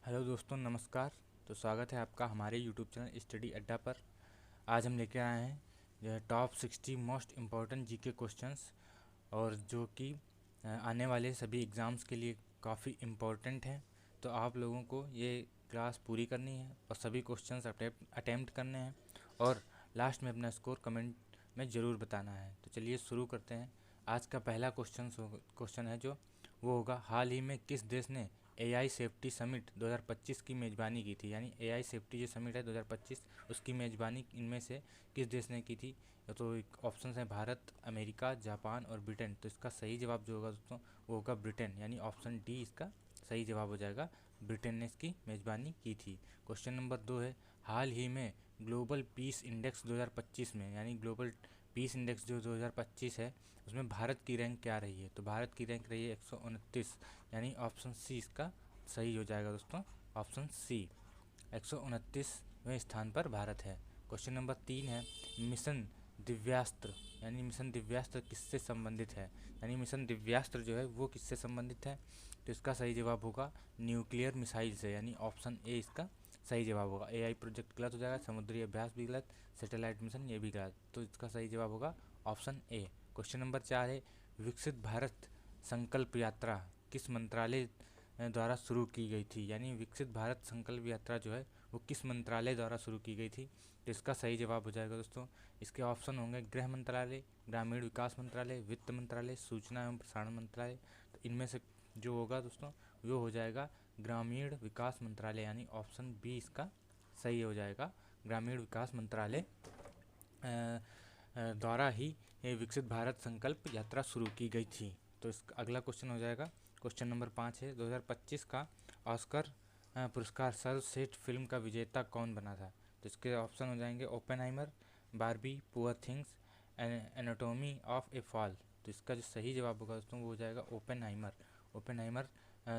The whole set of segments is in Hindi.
हेलो दोस्तों, नमस्कार। तो स्वागत है आपका हमारे यूट्यूब चैनल स्टडी अड्डा पर। आज हम लेके आए हैं जो है top 60 most important GK questions, और जो कि आने वाले सभी एग्ज़ाम्स के लिए काफ़ी इम्पोर्टेंट हैं। तो आप लोगों को ये क्लास पूरी करनी है और सभी क्वेश्चंस अटेम्प्ट करने हैं, और लास्ट में अपना स्कोर कमेंट में ज़रूर बताना है। तो चलिए शुरू करते हैं। आज का पहला क्वेश्चन है जो वो होगा, हाल ही में किस देश ने एआई सेफ्टी समिट 2025 की मेज़बानी की थी। यानी एआई सेफ्टी जो समिट है 2025, उसकी मेज़बानी इनमें से किस देश ने की थी। तो ऑप्शन है भारत, अमेरिका, जापान और ब्रिटेन। तो इसका सही जवाब जो होगा दोस्तों वो होगा ब्रिटेन, यानी ऑप्शन डी इसका सही जवाब हो जाएगा। ब्रिटेन ने इसकी मेज़बानी की थी। क्वेश्चन नंबर 2 है, हाल ही में ग्लोबल पीस इंडेक्स 2025 में, यानी ग्लोबल पीस इंडेक्स जो 2025 है उसमें भारत की रैंक क्या रही है। तो भारत की रैंक रही है 129, यानी ऑप्शन सी इसका सही हो जाएगा दोस्तों। ऑप्शन सी 129वें स्थान पर भारत है। क्वेश्चन नंबर 3 है, मिशन दिव्यास्त्र, यानी मिशन दिव्यास्त्र किससे संबंधित है। यानी मिशन दिव्यास्त्र जो है वो किससे संबंधित है। तो इसका सही जवाब होगा न्यूक्लियर मिसाइल से, यानी ऑप्शन ए इसका सही जवाब होगा। एआई प्रोजेक्ट गलत हो जाएगा, समुद्री अभ्यास भी गलत, सैटेलाइट मिशन ये भी गलत। तो इसका सही जवाब होगा ऑप्शन ए। क्वेश्चन नंबर 4 है, विकसित भारत संकल्प यात्रा किस मंत्रालय द्वारा शुरू की गई थी। यानी विकसित भारत संकल्प यात्रा जो है वो किस मंत्रालय द्वारा शुरू की गई थी। तो इसका सही जवाब हो जाएगा दोस्तों, इसके ऑप्शन होंगे गृह मंत्रालय, ग्रामीण विकास मंत्रालय, वित्त मंत्रालय, सूचना एवं प्रसारण मंत्रालय। तो इनमें से जो होगा दोस्तों वो हो जाएगा ग्रामीण विकास मंत्रालय, यानी ऑप्शन बी इसका सही हो जाएगा। ग्रामीण विकास मंत्रालय द्वारा ही ये विकसित भारत संकल्प यात्रा शुरू की गई थी। तो इसका अगला क्वेश्चन हो जाएगा, क्वेश्चन नंबर 5 है, 2025 का ऑस्कर पुरस्कार सर्वश्रेष्ठ फिल्म का विजेता कौन बना था। तो इसके ऑप्शन हो जाएंगे Oppenheimer, Barbie, poor things, anatomy of A fall. तो इसका जो सही जवाब होगा दोस्तों वो हो जाएगा ओपेनहाइमर। ओपेनहाइमर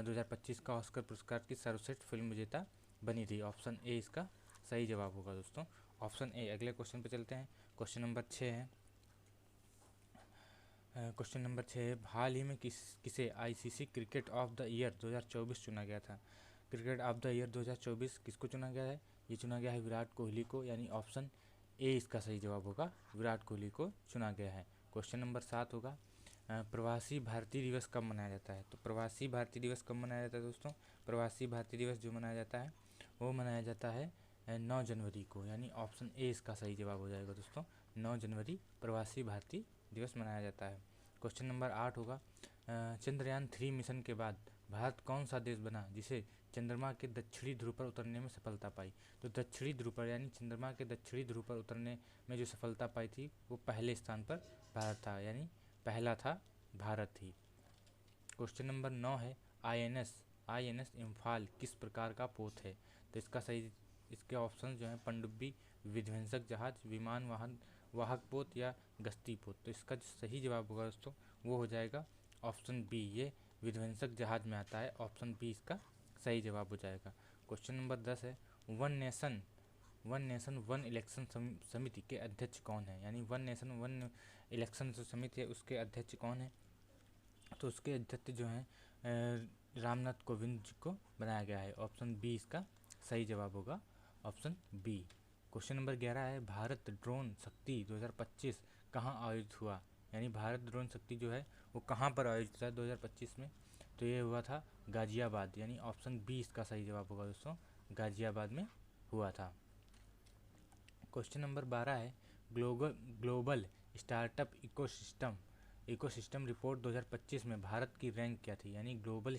2025 का ऑस्कर पुरस्कार की सर्वश्रेष्ठ फिल्म विजेता बनी थी। ऑप्शन ए इसका सही जवाब होगा दोस्तों, ऑप्शन ए। अगले क्वेश्चन पे चलते हैं। क्वेश्चन नंबर 6 है, क्वेश्चन नंबर 6 है, हाल ही में किसे ICC cricket of the year 2024 चुना गया था। क्रिकेट ऑफ द ईयर 2024 किसको चुना गया है। ये चुना गया है विराट कोहली को, यानी ऑप्शन ए इसका सही जवाब होगा। विराट कोहली को चुना गया है। क्वेश्चन नंबर 7 होगा, प्रवासी भारतीय दिवस कब मनाया जाता है। तो प्रवासी भारतीय दिवस कब मनाया जाता है दोस्तों। प्रवासी भारतीय दिवस जो मनाया जाता है वो मनाया जाता है 9 जनवरी को, यानी ऑप्शन ए इसका सही जवाब हो जाएगा दोस्तों। 9 जनवरी प्रवासी भारतीय दिवस मनाया जाता है। क्वेश्चन नंबर 8 होगा, चंद्रयान 3 मिशन के बाद भारत कौन सा देश बना जिसे चंद्रमा के दक्षिणी ध्रुव पर उतरने में सफलता पाई। तो दक्षिणी ध्रुव पर, यानी चंद्रमा के दक्षिणी ध्रुव पर उतरने में जो सफलता पाई थी वो पहले स्थान पर भारत था, यानी पहला था भारत ही। क्वेश्चन नंबर 9 है, आईएनएस इम्फाल किस प्रकार का पोत है। तो इसका सही, इसके ऑप्शन जो हैं पनडुब्बी, विध्वंसक जहाज, विमान वाहन वाहक पोत या गश्ती पोत। तो इसका जो सही जवाब होगा दोस्तों वो हो जाएगा ऑप्शन बी, ये विध्वंसक जहाज में आता है। ऑप्शन बी इसका सही जवाब हो जाएगा। क्वेश्चन नंबर 10 है, वन नेशन वन इलेक्शन समिति के अध्यक्ष कौन है। यानी वन नेशन वन इलेक्शन जो समिति है उसके अध्यक्ष कौन है। तो उसके अध्यक्ष जो हैं रामनाथ कोविंद जी को बनाया गया है। ऑप्शन बी इसका सही जवाब होगा, ऑप्शन बी। क्वेश्चन नंबर 11 है, भारत ड्रोन शक्ति 2025 कहाँ आयोजित हुआ। यानी भारत ड्रोन शक्ति जो है वो कहाँ पर आयोजित हुआ 2025 में। तो ये हुआ था गाजियाबाद, यानी ऑप्शन बी इसका सही जवाब होगा दोस्तों, गाजियाबाद में हुआ था। क्वेश्चन नंबर 12 है, ग्लोबल स्टार्टअप इकोसिस्टम रिपोर्ट 2025 में भारत की रैंक क्या थी। यानी ग्लोबल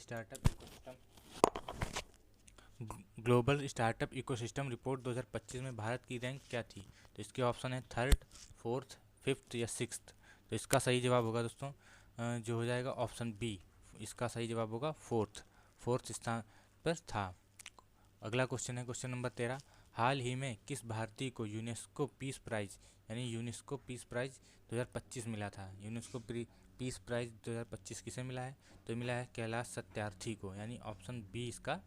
स्टार्टअप इकोसिस्टम रिपोर्ट 2025 में भारत की रैंक क्या थी। तो इसके ऑप्शन है थर्ड, फोर्थ, फिफ्थ या सिक्स्थ। तो इसका सही जवाब होगा दोस्तों जो हो जाएगा ऑप्शन बी, इसका सही जवाब होगा फोर्थ स्थान पर था। अगला क्वेश्चन है क्वेश्चन नंबर 13, हाल ही में किस भारतीय को यूनेस्को पीस प्राइज, यानी यूनेस्को पीस प्राइज 2025 मिला था। यूनेस्को पीस प्राइज 2025 किसे मिला है। तो मिला है कैलाश सत्यार्थी को, यानी ऑप्शन बी इसका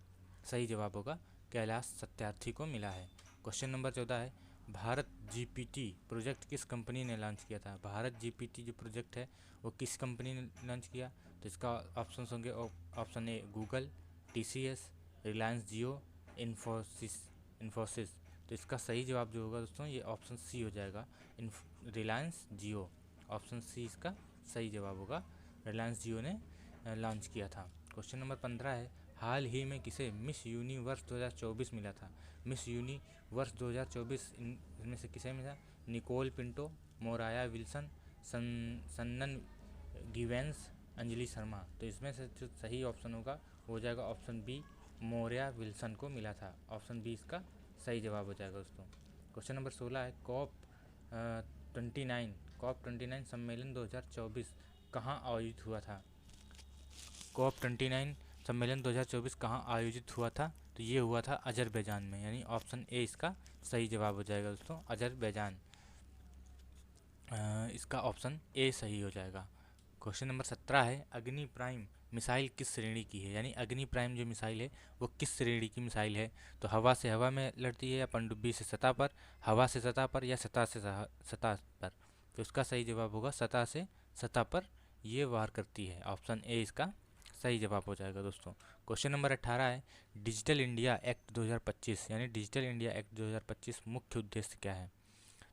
सही जवाब होगा, कैलाश सत्यार्थी को मिला है। क्वेश्चन नंबर 14 है, भारत जीपीटी प्रोजेक्ट किस कंपनी ने लॉन्च किया था। भारत जीपीटी जो प्रोजेक्ट है वो किस कंपनी ने लॉन्च किया। तो इसका ऑप्शन होंगे option A Google, TCS, Reliance Jio, Infosys. तो इसका सही जवाब जो होगा दोस्तों ये ऑप्शन सी हो जाएगा, रिलायंस जियो। ऑप्शन सी इसका सही जवाब होगा, रिलायंस जियो ने लॉन्च किया था। क्वेश्चन नंबर 15 है, हाल ही में किसे मिस यूनिवर्स 2024 मिला था? मिस यूनिवर्स 2024 इनमें से किसे मिला? Nicole Pinto, Moraya Wilson, Shannon Givens, Anjali Sharma. तो इसमें से जो सही ऑप्शन होगा वो हो जाएगा ऑप्शन बी, मोरिया विल्सन को मिला था। ऑप्शन बी इसका सही जवाब हो जाएगा दोस्तों। क्वेश्चन नंबर 16 है, कॉप 29 सम्मेलन 2024 कहाँ आयोजित हुआ था? कॉप 29 सम्मेलन 2024 कहाँ आयोजित हुआ था? तो ये हुआ था अजरबैजान में, यानी ऑप्शन ए इसका सही जवाब हो जाएगा दोस्तों, अजरबैजान। इसका ऑप्शन ए सही हो जाएगा। क्वेश्चन नंबर 17 है, अग्नि प्राइम मिसाइल किस श्रेणी की है? यानी अग्नि प्राइम जो मिसाइल है वो किस श्रेणी की मिसाइल है? तो हवा से हवा में लड़ती है, या पनडुब्बी से सतह पर, हवा से सतह पर, या सतह से सतह पर? तो इसका सही जवाब होगा सतह से सतह पर ये वार करती है। ऑप्शन ए इसका सही जवाब हो जाएगा दोस्तों। क्वेश्चन नंबर 18 है, डिजिटल इंडिया एक्ट 2025 यानी डिजिटल इंडिया एक्ट 2025 मुख्य उद्देश्य क्या है?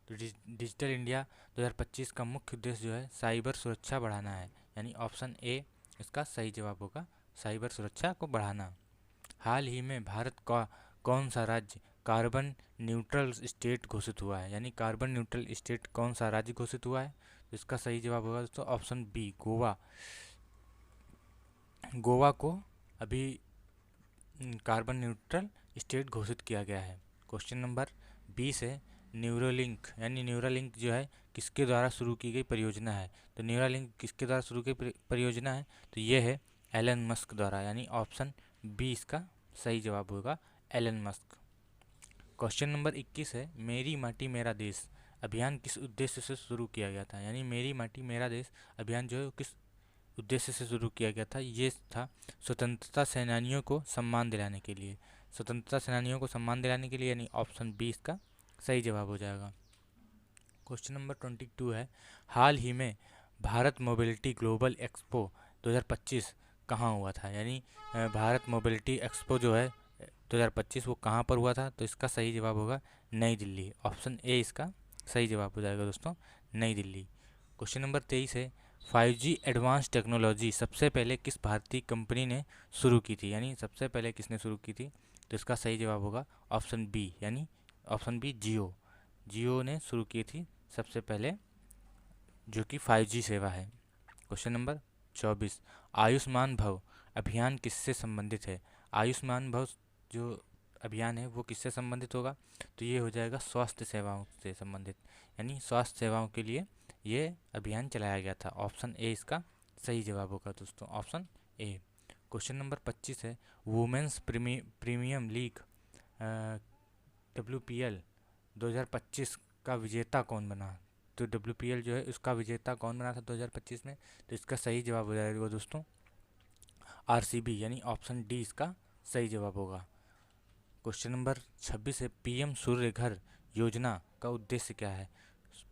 तो डिजिटल इंडिया 2025 का मुख्य उद्देश्य जो है साइबर सुरक्षा बढ़ाना है, यानी ऑप्शन ए इसका सही जवाब होगा, साइबर सुरक्षा को बढ़ाना। हाल ही में भारत का कौन सा राज्य कार्बन न्यूट्रल स्टेट घोषित हुआ है? यानी कार्बन न्यूट्रल स्टेट कौन सा राज्य घोषित हुआ है? तो इसका सही जवाब होगा दोस्तों ऑप्शन बी, गोवा। गोवा को अभी कार्बन न्यूट्रल स्टेट घोषित किया गया है। क्वेश्चन नंबर 20 है, न्यूरोलिंक यानी न्यूरालिंक जो है किसके द्वारा शुरू की गई परियोजना है? तो न्यूरालिंक किसके द्वारा शुरू की परियोजना है? तो ये है एलन मस्क द्वारा, यानी ऑप्शन बी इसका सही जवाब होगा, एलन मस्क। क्वेश्चन नंबर 21 है, मेरी माटी मेरा देश अभियान किस उद्देश्य से शुरू किया गया था? यानी मेरी माटी मेरा देश अभियान जो है किस उद्देश्य से शुरू किया गया था? ये था स्वतंत्रता सेनानियों को सम्मान दिलाने के लिए, स्वतंत्रता सेनानियों को सम्मान दिलाने के लिए, यानी ऑप्शन बी इसका सही जवाब हो जाएगा। क्वेश्चन नंबर 22 है, हाल ही में भारत मोबिलिटी ग्लोबल एक्सपो 2025 कहाँ हुआ था? यानी भारत मोबिलिटी एक्सपो जो है 2025 वो कहाँ पर हुआ था? तो इसका सही जवाब होगा नई दिल्ली। ऑप्शन ए इसका सही जवाब हो जाएगा दोस्तों, नई दिल्ली। क्वेश्चन नंबर 23 है, 5G एडवांस टेक्नोलॉजी सबसे पहले किस भारतीय कंपनी ने शुरू की थी? यानी सबसे पहले किसने शुरू की थी? तो इसका सही जवाब होगा ऑप्शन बी, यानी ऑप्शन बी जियो। जियो ने शुरू की थी सबसे पहले, जो कि 5G सेवा है। क्वेश्चन नंबर 24, आयुष्मान भव अभियान किससे संबंधित है? आयुष्मान भव जो अभियान है वो किससे संबंधित होगा? तो ये हो जाएगा स्वास्थ्य सेवाओं से संबंधित, यानी स्वास्थ्य सेवाओं के लिए ये अभियान चलाया गया था। ऑप्शन ए इसका सही जवाब होगा दोस्तों, ऑप्शन ए। क्वेश्चन नंबर 25 है, वुमेंस प्रीमियम लीग WPL 2025 का विजेता कौन बना? तो WPL जो है उसका विजेता कौन बना था 2025 में? तो इसका सही जवाब हो जाएगा दोस्तों RCB, यानी ऑप्शन डी इसका सही जवाब होगा। क्वेश्चन नंबर 26 है, PM सूर्य घर योजना का उद्देश्य क्या है?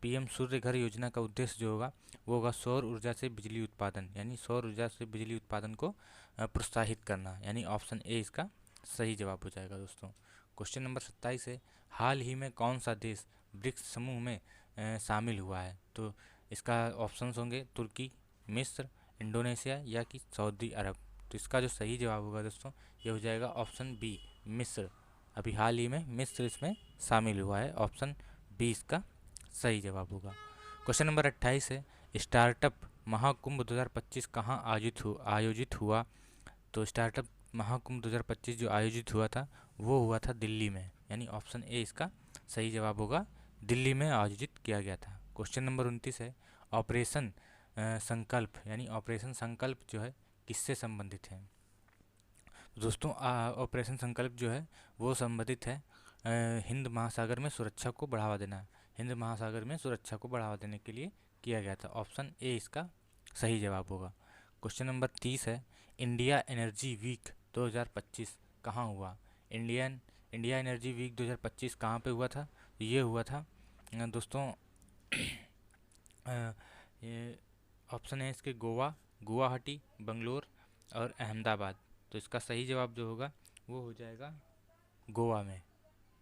PM सूर्य घर योजना का उद्देश्य जो होगा वो होगा सौर ऊर्जा से बिजली उत्पादन, यानी सौर ऊर्जा से बिजली उत्पादन को प्रोत्साहित करना, यानी ऑप्शन ए इसका सही जवाब हो जाएगा दोस्तों। क्वेश्चन नंबर 27 है, हाल ही में कौन सा देश ब्रिक्स समूह में शामिल हुआ है? तो इसका ऑप्शंस होंगे तुर्की, मिस्र, इंडोनेशिया या कि सऊदी अरब। तो इसका जो सही जवाब होगा दोस्तों ये हो जाएगा ऑप्शन बी, मिस्र। अभी हाल ही में मिस्र इसमें शामिल हुआ है, ऑप्शन बी इसका सही जवाब होगा। क्वेश्चन नंबर 28 है, स्टार्टअप महाकुंभ 2025 कहाँ आयोजित हुआ? तो स्टार्टअप महाकुंभ 2025 जो आयोजित हुआ था वो हुआ था दिल्ली में, यानी ऑप्शन ए इसका सही जवाब होगा, दिल्ली में आयोजित किया गया था। क्वेश्चन नंबर 29 है, ऑपरेशन संकल्प यानी ऑपरेशन संकल्प जो है किससे संबंधित है? दोस्तों ऑपरेशन संकल्प जो है वो संबंधित है हिंद महासागर में सुरक्षा को बढ़ावा देना, हिंद महासागर में सुरक्षा को बढ़ावा देने के लिए किया गया था। ऑप्शन ए इसका सही जवाब होगा। क्वेश्चन नंबर 30 है, इंडिया एनर्जी वीक 2025 कहाँ हुआ? इंडिया एनर्जी वीक 2025 कहाँ पे हुआ था? ये हुआ था दोस्तों ये ऑप्शन है इसके गोवा, गुवाहाटी, बंगलोर और अहमदाबाद। तो इसका सही जवाब जो होगा वो हो जाएगा गोवा में।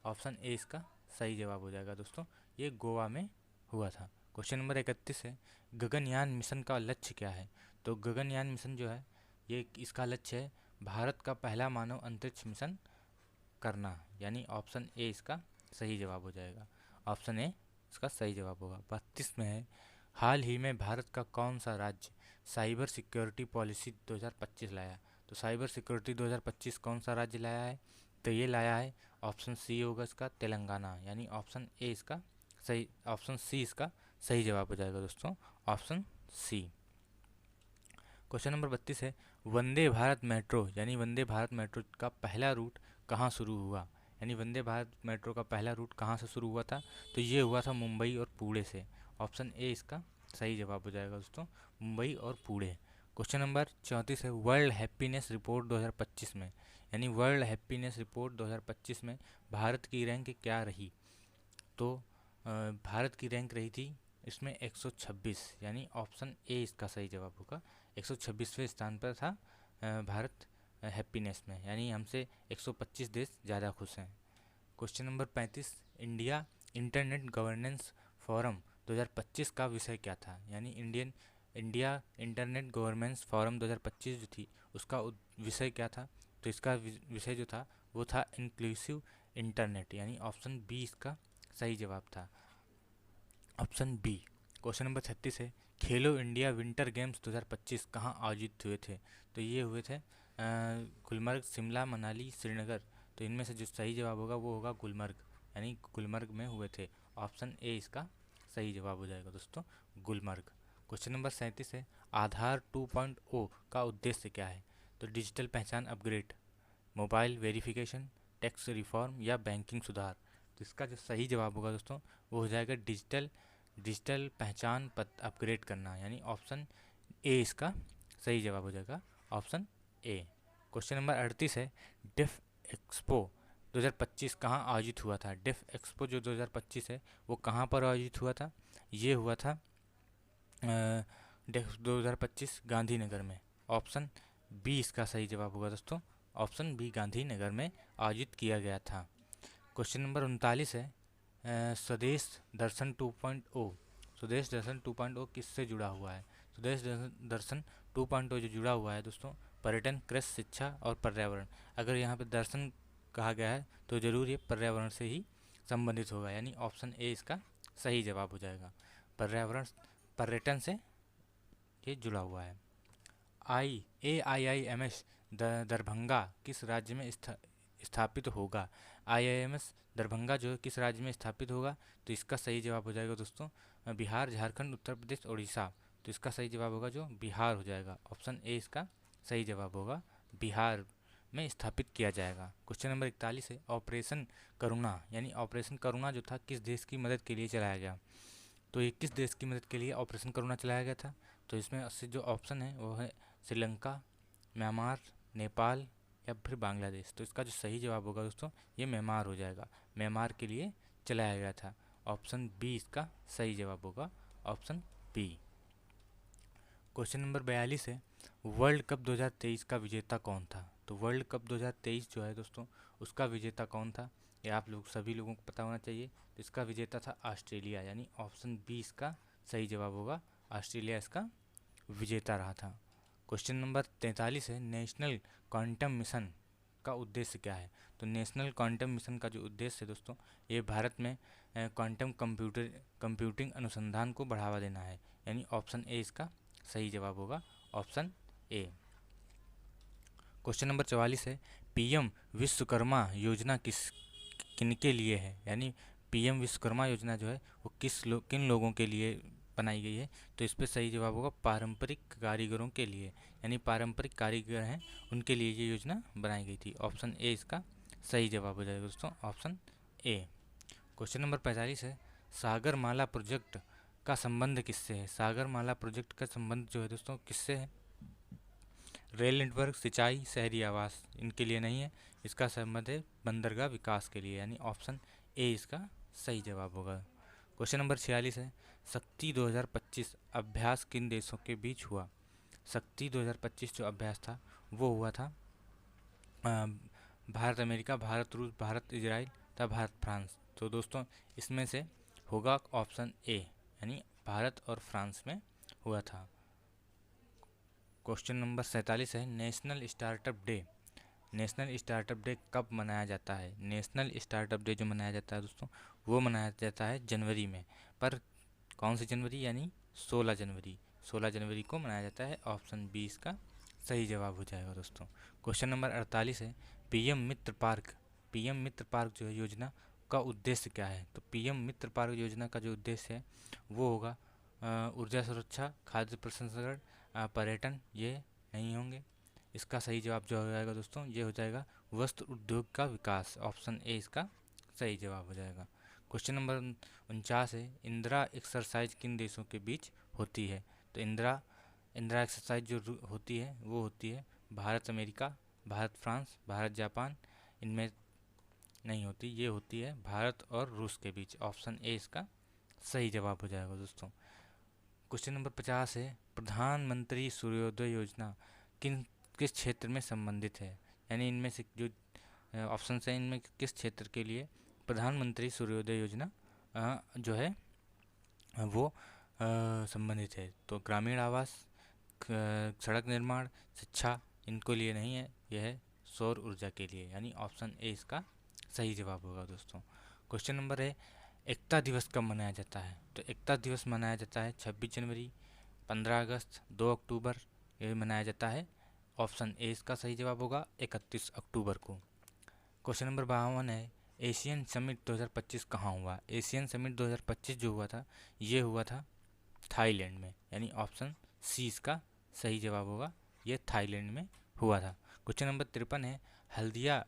ऑप्शन ए इसका सही जवाब हो जाएगा दोस्तों, ये गोवा में हुआ था। क्वेश्चन नंबर 31 है, गगनयान मिशन का लक्ष्य क्या है? तो गगनयान मिशन जो है ये इसका लक्ष्य है भारत का पहला मानव अंतरिक्ष मिशन करना, यानी ऑप्शन ए इसका सही जवाब हो जाएगा। ऑप्शन ए इसका सही जवाब होगा। 32 में है, हाल ही में भारत का कौन सा राज्य साइबर सिक्योरिटी पॉलिसी 2025 लाया? तो साइबर सिक्योरिटी 2025 कौन सा राज्य लाया है? तो ये लाया है ऑप्शन सी होगा इसका तेलंगाना, यानी ऑप्शन ए इसका सही, ऑप्शन सी इसका सही जवाब हो जाएगा दोस्तों, ऑप्शन सी। क्वेश्चन नंबर 32 है, वंदे भारत मेट्रो यानी वंदे भारत मेट्रो का पहला रूट कहाँ शुरू हुआ? यानी वंदे भारत मेट्रो का पहला रूट कहाँ से शुरू हुआ था? तो ये हुआ था मुंबई और पुणे से। ऑप्शन ए इसका सही जवाब हो जाएगा दोस्तों, मुंबई और पुणे। क्वेश्चन नंबर 34 है, वर्ल्ड हैप्पीनेस रिपोर्ट 2025 में, यानी वर्ल्ड हैप्पीनेस रिपोर्ट 2025 में भारत की रैंक क्या रही? तो भारत की रैंक रही थी इसमें 126, यानी ऑप्शन ए इसका सही जवाब होगा। 126वें स्थान पर था भारत हैप्पीनेस में, यानी हमसे 125 देश ज़्यादा खुश हैं। Question number 35, India internet governance forum 2025 का विषय क्या था? यानी इंडिया इंटरनेट गवर्नेंस फोरम 2025 जो थी उसका विषय क्या था? तो इसका विषय जो था वो था इंक्लूसिव इंटरनेट, यानी ऑप्शन बी इसका सही जवाब था, ऑप्शन बी। क्वेश्चन नंबर 36 है, खेलो इंडिया विंटर गेम्स 2025 कहाँ आयोजित हुए थे? तो ये हुए थे गुलमर्ग, शिमला, मनाली, श्रीनगर। तो इनमें से जो सही जवाब होगा वो होगा गुलमर्ग, यानी गुलमर्ग में हुए थे। ऑप्शन ए इसका सही जवाब हो जाएगा दोस्तों, गुलमर्ग। क्वेश्चन नंबर 37 है, आधार 2.0 का उद्देश्य क्या है? तो डिजिटल पहचान upgrade, mobile verification, tax reform या बैंकिंग सुधार। तो इसका जो सही जवाब होगा दोस्तों वो हो जाएगा डिजिटल पहचान पत्र अपग्रेड करना, यानी ऑप्शन ए इसका सही जवाब हो जाएगा, ऑप्शन ए। क्वेश्चन नंबर 38 है, डेफ एक्सपो 2025 कहाँ आयोजित हुआ था? डेफ एक्सपो जो 2025 है वो कहाँ पर आयोजित हुआ था? ये हुआ था डेफ 2025 गांधीनगर में। ऑप्शन बी इसका सही जवाब होगा दोस्तों, ऑप्शन बी गांधीनगर में आयोजित किया गया था। क्वेश्चन नंबर 39 है, स्वदेश दर्शन 2.0, स्वदेश दर्शन 2.0 किससे जुड़ा हुआ है? स्वदेश दर्शन 2.0 जो जुड़ा हुआ है दोस्तों पर्यटन, कृषि, शिक्षा और पर्यावरण। अगर यहाँ पे दर्शन कहा गया है तो ज़रूर ये पर्यावरण से ही संबंधित होगा, यानी ऑप्शन ए इसका सही जवाब हो जाएगा, पर्यटन से ये जुड़ा हुआ है। AIIMS दरभंगा किस राज्य में स्थापित होगा? IIMS दरभंगा जो है किस राज्य में स्थापित होगा? तो इसका सही जवाब हो जाएगा दोस्तों बिहार, झारखंड, उत्तर प्रदेश, उड़ीसा। तो इसका सही जवाब होगा जो बिहार हो जाएगा, ऑप्शन ए इसका सही जवाब होगा, बिहार में स्थापित किया जाएगा। क्वेश्चन नंबर 41 है, ऑपरेशन करुणा यानी ऑपरेशन करुणा जो था किस देश की मदद के लिए चलाया गया? तो ये किस देश की मदद के लिए ऑपरेशन करुणा चलाया गया था? तो इसमें से जो ऑप्शन है वो है श्रीलंका, म्यांमार, नेपाल या फिर बांग्लादेश। तो इसका जो सही जवाब होगा दोस्तों ये म्यांमार हो जाएगा, म्यांमार के लिए चलाया गया था। ऑप्शन बी इसका सही जवाब होगा, ऑप्शन बी। क्वेश्चन नंबर 42 है, वर्ल्ड कप 2023 का विजेता कौन था? तो वर्ल्ड कप 2023 जो है दोस्तों उसका विजेता कौन था ये आप लोग सभी लोगों को पता होना चाहिए। तो इसका विजेता था ऑस्ट्रेलिया, यानी ऑप्शन बी इसका सही जवाब होगा, ऑस्ट्रेलिया इसका विजेता रहा था। क्वेश्चन नंबर 43 है, नेशनल क्वांटम मिशन का उद्देश्य क्या है? तो नेशनल क्वांटम मिशन का जो उद्देश्य है दोस्तों ये भारत में क्वांटम कंप्यूटिंग अनुसंधान को बढ़ावा देना है, यानी ऑप्शन ए इसका सही जवाब होगा, ऑप्शन ए। क्वेश्चन नंबर 44 है, पीएम विश्वकर्मा योजना किनके लिए है? यानी पीएम विश्वकर्मा योजना जो है वो किन लोगों के लिए बनाई गई है? तो इस पर सही जवाब होगा पारंपरिक कारीगरों के लिए, यानी पारंपरिक कारीगर हैं उनके लिए ये योजना बनाई गई थी। ऑप्शन ए इसका सही जवाब हो जाएगा दोस्तों, ऑप्शन ए। क्वेश्चन नंबर 45 है, सागरमाला प्रोजेक्ट का संबंध किससे है? सागरमाला प्रोजेक्ट का संबंध जो है दोस्तों किससे है? रेल नेटवर्क, सिंचाई, शहरी आवास, इनके लिए नहीं है। इसका संबंध है बंदरगाह विकास के लिए, यानी ऑप्शन ए इसका सही जवाब होगा। क्वेश्चन नंबर 46 है, शक्ति 2025 अभ्यास किन देशों के बीच हुआ? शक्ति 2025 जो अभ्यास था वो हुआ था भारत अमेरिका, भारत रूस, भारत इजराइल तथा भारत फ्रांस। तो दोस्तों इसमें से होगा ऑप्शन ए, यानी भारत और फ्रांस में हुआ था। क्वेश्चन नंबर 47 है, national startup day. National startup day कब मनाया जाता है? नेशनल स्टार्टअप डे जो मनाया जाता है दोस्तों, वो मनाया जाता है जनवरी में। पर कौन सी जनवरी? यानी 16 जनवरी। 16 जनवरी को मनाया जाता है। ऑप्शन बी इसका सही जवाब हो जाएगा दोस्तों। क्वेश्चन नंबर 48 है, पीएम मित्र पार्क। पीएम मित्र पार्क जो है योजना का उद्देश्य क्या है? तो पीएम मित्र पार्क योजना का जो उद्देश्य है वो होगा ऊर्जा सुरक्षा, खाद्य प्रसंस्करण, पर्यटन, ये नहीं होंगे। इसका सही जवाब जो हो जाएगा दोस्तों, ये हो जाएगा वस्त्र उद्योग का विकास। ऑप्शन ए इसका सही जवाब हो जाएगा। क्वेश्चन नंबर 49 है, इंदिरा एक्सरसाइज किन देशों के बीच होती है? तो इंदिरा एक्सरसाइज जो होती है वो होती है Bharat America, Bharat France, Bharat Japan, इनमें नहीं होती। ये होती है भारत और रूस के बीच। ऑप्शन ए इसका सही जवाब हो जाएगा दोस्तों। क्वेश्चन नंबर 50 है, प्रधानमंत्री सूर्योदय योजना किस क्षेत्र में संबंधित है? यानी इनमें से जो ऑप्शन है इनमें किस क्षेत्र के लिए प्रधानमंत्री सूर्योदय योजना जो है वो संबंधित है? तो ग्रामीण आवास, सड़क निर्माण, शिक्षा, इनको लिए नहीं है। यह है सौर ऊर्जा के लिए, यानी ऑप्शन ए इसका सही जवाब होगा दोस्तों। क्वेश्चन नंबर है, एकता दिवस कब मनाया जाता है? तो एकता दिवस मनाया जाता है 26 जनवरी, 15 अगस्त, 2 अक्टूबर, ये मनाया जाता है। ऑप्शन ए इसका सही जवाब होगा 31 अक्टूबर को। क्वेश्चन नंबर 52 है, एशियन समिट 2025 कहाँ हुआ? एशियन समिट 2025 जो हुआ था ये हुआ था थाईलैंड में, यानी ऑप्शन सी इसका सही जवाब होगा, ये थाईलैंड में हुआ था। क्वेश्चन नंबर 53 है, हल्दिया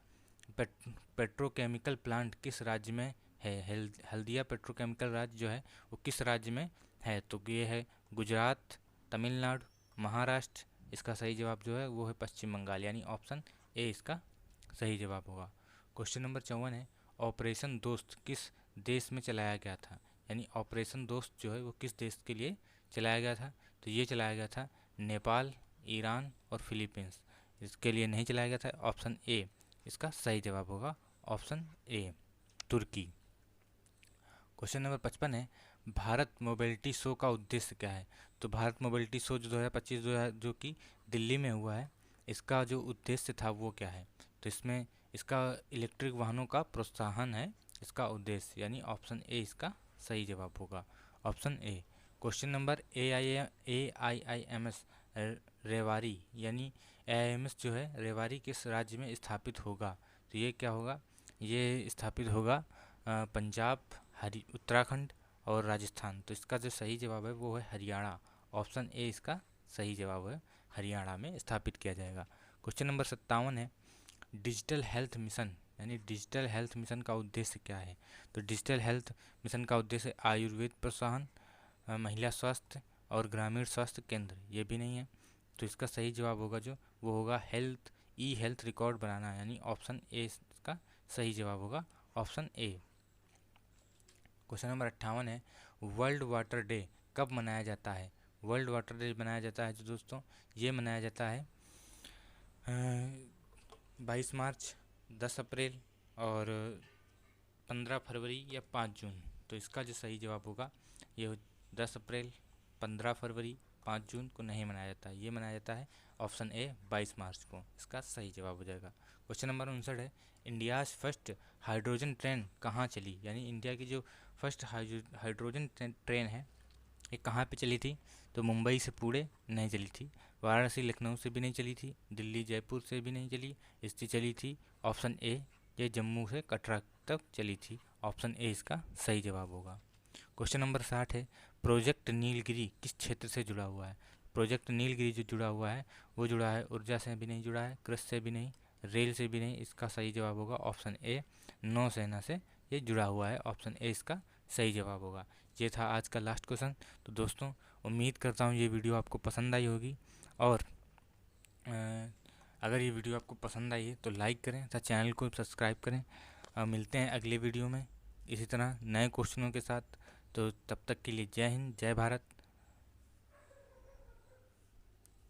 पेट्रोकेमिकल प्लांट किस राज्य में है? हल्दिया पेट्रोकेमिकल राज्य जो है वो किस राज्य में है? तो ये है गुजरात, तमिलनाडु, महाराष्ट्र। इसका सही जवाब जो है वो है पश्चिम बंगाल, यानी ऑप्शन ए इसका सही जवाब होगा। क्वेश्चन नंबर 54 है, ऑपरेशन दोस्त किस देश में चलाया गया था? यानी ऑपरेशन दोस्त जो है वो किस देश के लिए चलाया गया था? तो ये चलाया गया था नेपाल, ईरान और फिलीपींस। इसके लिए नहीं चलाया गया था। ऑप्शन ए इसका सही जवाब होगा, ऑप्शन ए तुर्की। क्वेश्चन नंबर 55 है, भारत मोबिलिटी शो का उद्देश्य क्या है? तो भारत मोबिलिटी शो जो 2025 जो कि दिल्ली में हुआ है, इसका जो उद्देश्य था वो क्या है? तो इसमें इसका इलेक्ट्रिक वाहनों का प्रोत्साहन है इसका उद्देश्य, यानी ऑप्शन ए इसका सही जवाब होगा, ऑप्शन ए। क्वेश्चन नंबर AIIMS रेवाड़ी, यानी AIMS जो है रेवाड़ी किस राज्य में स्थापित होगा? तो ये क्या होगा? ये स्थापित होगा पंजाब, उत्तराखंड और राजस्थान। तो इसका जो सही जवाब है वो है हरियाणा। ऑप्शन ए इसका सही जवाब है, हरियाणा में स्थापित किया जाएगा। क्वेश्चन नंबर 57 है, डिजिटल हेल्थ मिशन, यानी डिजिटल हेल्थ मिशन का उद्देश्य क्या है? तो डिजिटल हेल्थ मिशन का उद्देश्य आयुर्वेद प्रोत्साहन, महिला स्वास्थ्य और ग्रामीण स्वास्थ्य केंद्र, ये भी नहीं है। तो इसका सही जवाब होगा जो वो होगा हेल्थ रिकॉर्ड बनाना, यानी ऑप्शन ए इसका सही जवाब होगा, ऑप्शन ए। क्वेश्चन नंबर 58 है, वर्ल्ड वाटर डे कब मनाया जाता है? वर्ल्ड वाटर डे मनाया जाता है जो दोस्तों ये मनाया जाता है 22 मार्च, 10 अप्रैल और 15 फरवरी या 5 जून। तो इसका जो सही जवाब होगा ये 10 अप्रैल, 15 फरवरी, 5 जून को नहीं मनाया जाता है। ये मनाया जाता है ऑप्शन ए 22 मार्च को, इसका सही जवाब हो जाएगा। क्वेश्चन नंबर 59 है, इंडियाज़ फर्स्ट हाइड्रोजन ट्रेन कहाँ चली? यानी इंडिया की जो फर्स्ट हाइड्रोजन ट्रेन है ये कहाँ पे चली थी? तो मुंबई से पुणे नहीं चली थी, वाराणसी लखनऊ से भी नहीं चली थी, दिल्ली जयपुर से भी नहीं चली, इससे चली थी ऑप्शन ए ये जम्मू से कटरा तक चली थी। ऑप्शन ए इसका सही जवाब होगा। क्वेश्चन नंबर 60 है, प्रोजेक्ट नीलगिरी किस क्षेत्र से जुड़ा हुआ है? प्रोजेक्ट नीलगिरी जो जुड़ा हुआ है वो जुड़ा है ऊर्जा से भी नहीं जुड़ा है, कृषि से भी नहीं, रेल से भी नहीं। इसका सही जवाब होगा ऑप्शन ए, नौसेना से ये जुड़ा हुआ है। ऑप्शन ए इसका सही जवाब होगा। ये था आज का लास्ट क्वेश्चन। तो दोस्तों उम्मीद करता हूँ ये वीडियो आपको पसंद आई होगी, और अगर ये वीडियो आपको पसंद आई है तो लाइक करें तथा चैनल को सब्सक्राइब करें। मिलते हैं अगले वीडियो में इसी तरह नए क्वेश्चनों के साथ। तो तब तक के लिए जय हिंद, जय भारत।